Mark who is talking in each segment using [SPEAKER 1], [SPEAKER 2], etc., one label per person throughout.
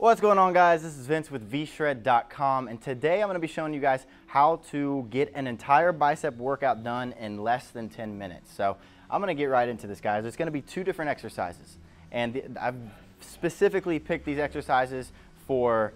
[SPEAKER 1] What's going on, guys? This is Vince with vshred.com, and today I'm going to be showing you guys how to get an entire bicep workout done in less than 10 minutes. So I'm going to get right into this, guys. There's going to be two different exercises, and I've specifically picked these exercises for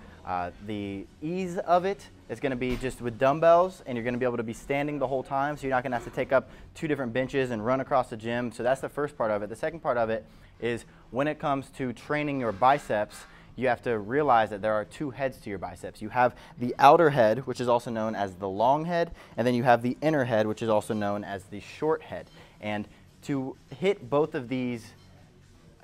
[SPEAKER 1] the ease of it. It's going to be just with dumbbells, and you're going to be able to be standing the whole time, so you're not going to have to take up two different benches and run across the gym. So that's the first part of it. The second part of it is when it comes to training your biceps, you have to realize that there are two heads to your biceps. You have the outer head, which is also known as the long head, and then you have the inner head, which is also known as the short head. And to hit both of these,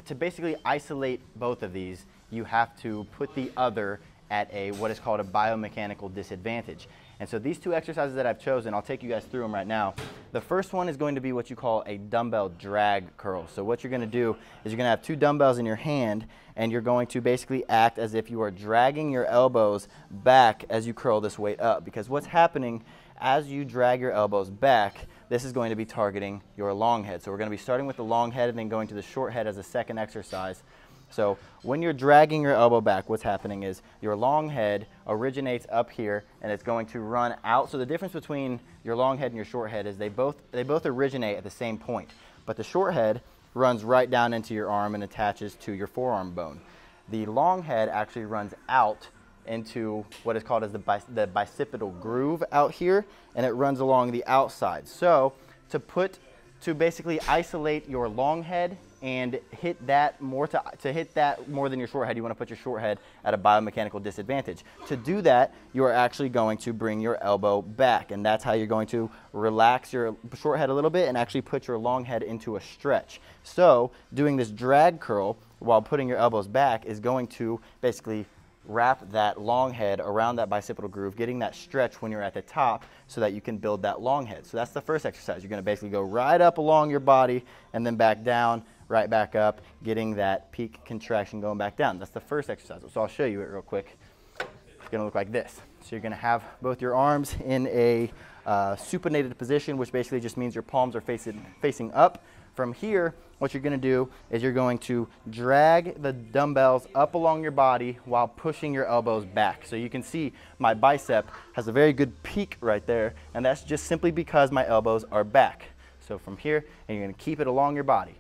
[SPEAKER 1] to basically isolate both of these, you have to put the other at what is called a biomechanical disadvantage. And so these two exercises that I've chosen, I'll take you guys through them right now. The first one is going to be what you call a dumbbell drag curl. So what you're going to do is you're going to have two dumbbells in your hand, and you're going to basically act as if you are dragging your elbows back as you curl this weight up. Because what's happening as you drag your elbows back, this is going to be targeting your long head. So we're going to be starting with the long head and then going to the short head as a second exercise. So when you're dragging your elbow back, what's happening is your long head originates up here and it's going to run out. So the difference between your long head and your short head is they both originate at the same point. But the short head runs right down into your arm and attaches to your forearm bone. The long head actually runs out into what is called as the bicipital groove out here, and it runs along the outside. So to basically isolate your long head and hit that more than your short head, you want to put your short head at a biomechanical disadvantage. To do that, you are actually going to bring your elbow back, and that's how you're going to relax your short head a little bit and actually put your long head into a stretch. So doing this drag curl while putting your elbows back is going to basically wrap that long head around that bicipital groove, getting that stretch when you're at the top so that you can build that long head. So that's the first exercise. You're going to basically go right up along your body and then back down, right back up, getting that peak contraction going back down. That's the first exercise. So I'll show you it real quick. It's going to look like this. So you're going to have both your arms in a supinated position, which basically just means your palms are facing up. From here, what you're going to do is you're going to drag the dumbbells up along your body while pushing your elbows back. So you can see my bicep has a very good peak right there, and that's just simply because my elbows are back. So from here, and you're going to keep it along your body.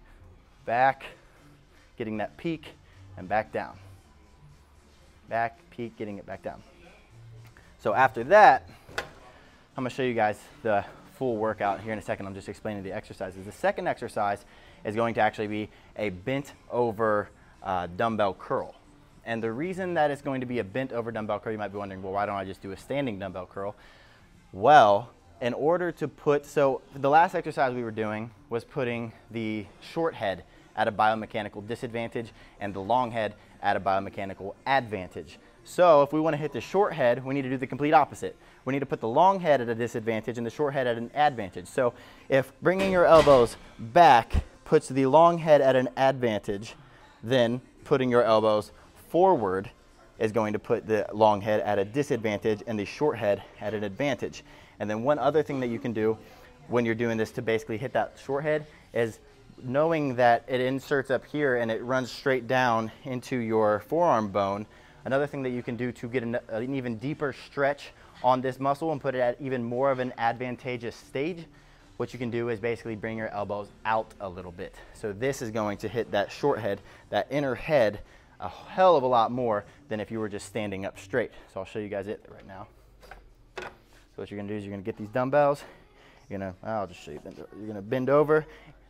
[SPEAKER 1] Back, getting that peak, and back down. Back, peak, getting it back down. So after that, I'm going to show you guys the full workout here in a second. I'm just explaining the exercises. The second exercise is going to actually be a bent over dumbbell curl. And the reason that it's going to be a bent over dumbbell curl, you might be wondering, well, why don't I just do a standing dumbbell curl? Well, in order to so the last exercise we were doing was putting the short head at a biomechanical disadvantage and the long head at a biomechanical advantage. So if we want to hit the short head, we need to do the complete opposite. We need to put the long head at a disadvantage and the short head at an advantage. So if bringing your elbows back puts the long head at an advantage, then putting your elbows forward is going to put the long head at a disadvantage and the short head at an advantage. And then one other thing that you can do when you're doing this to basically hit that short head is knowing that it inserts up here and it runs straight down into your forearm bone. Another thing that you can do to get an even deeper stretch on this muscle and put it at even more of an advantageous stage, what you can do is basically bring your elbows out a little bit. So this is going to hit that short head, that inner head, a hell of a lot more than if you were just standing up straight. So I'll show you guys it right now. So what you're going to do is you're going to get these dumbbells. I'll just show you. You're going to bend over.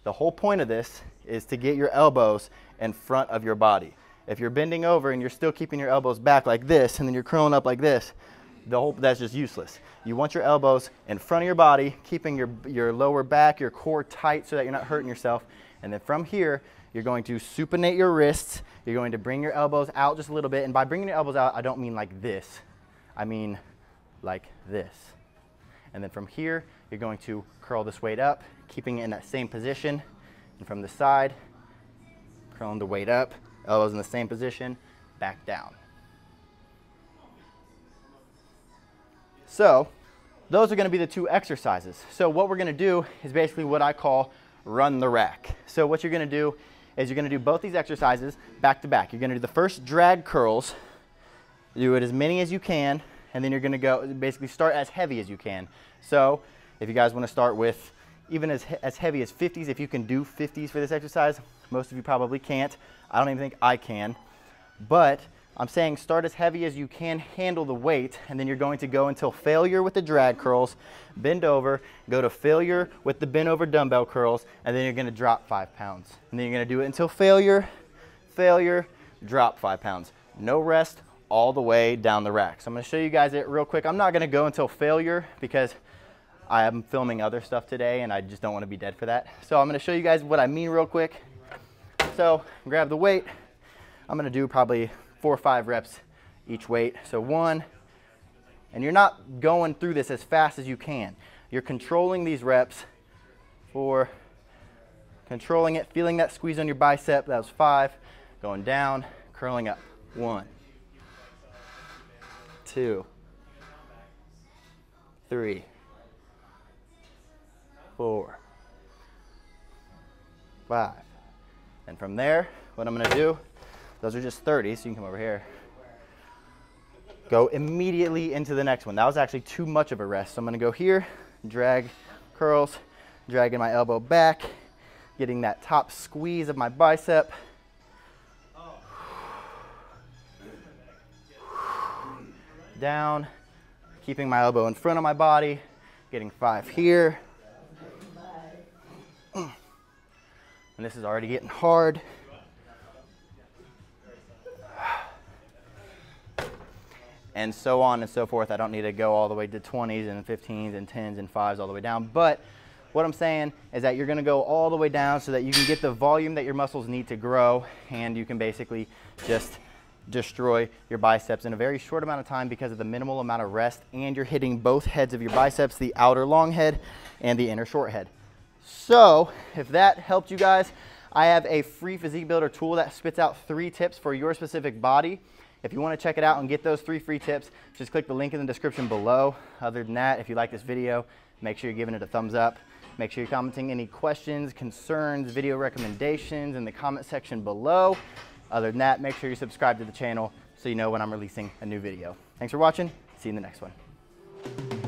[SPEAKER 1] The whole point of this is to get your elbows in front of your body. If you're bending over and you're still keeping your elbows back like this and then you're curling up like this, that's just useless. You want your elbows in front of your body, keeping your lower back, your core tight so that you're not hurting yourself. And then from here, you're going to supinate your wrists. You're going to bring your elbows out just a little bit. And by bringing your elbows out, I don't mean like this. I mean like this. And then from here, you're going to curl this weight up, keeping it in that same position. And from the side, curling the weight up, elbows in the same position, back down. So those are going to be the two exercises. So what we're going to do is basically what I call run the rack. So what you're going to do is you're going to do both these exercises back to back. You're going to do the first drag curls Do it as many as you can, and then you're gonna go, basically start as heavy as you can. So if you guys wanna start with even as heavy as 50s, if you can do 50s for this exercise, most of you probably can't. I don't even think I can, but I'm saying start as heavy as you can handle the weight, and then you're going to go until failure with the drag curls, bend over, go to failure with the bent over dumbbell curls, and then you're gonna drop 5 pounds. And then you're gonna do it until failure, failure, drop 5 pounds. No rest all the way down the rack. So I'm gonna show you guys it real quick. I'm not gonna go until failure because I am filming other stuff today and I just don't wanna be dead for that. So I'm gonna show you guys what I mean real quick. So grab the weight. I'm gonna do probably 4 or 5 reps each weight. So 1, and you're not going through this as fast as you can. You're controlling these reps. 4, controlling it, feeling that squeeze on your bicep. That was 5. Going down, curling up. 1, 2, 3, 4, 5. And from there, what I'm gonna do, those are just 30, so you can come over here. Go immediately into the next one. That was actually too much of a rest. So I'm gonna go here, drag curls, dragging my elbow back, getting that top squeeze of my bicep. Down, keeping my elbow in front of my body, getting 5 here. And this is already getting hard. And so on and so forth. I don't need to go all the way to 20s and 15s and 10s and 5s all the way down. But what I'm saying is that you're gonna go all the way down so that you can get the volume that your muscles need to grow, and you can basically just destroy your biceps in a very short amount of time because of the minimal amount of rest, and you're hitting both heads of your biceps, the outer long head and the inner short head. So if that helped you guys, I have a free physique builder tool that spits out 3 tips for your specific body. If you want to check it out and get those 3 free tips, just click the link in the description below. Other than that, if you like this video, make sure you're giving it a thumbs up. Make sure you're commenting any questions, concerns, video recommendations in the comment section below. Other than that, make sure you subscribe to the channel so you know when I'm releasing a new video. Thanks for watching. See you in the next one.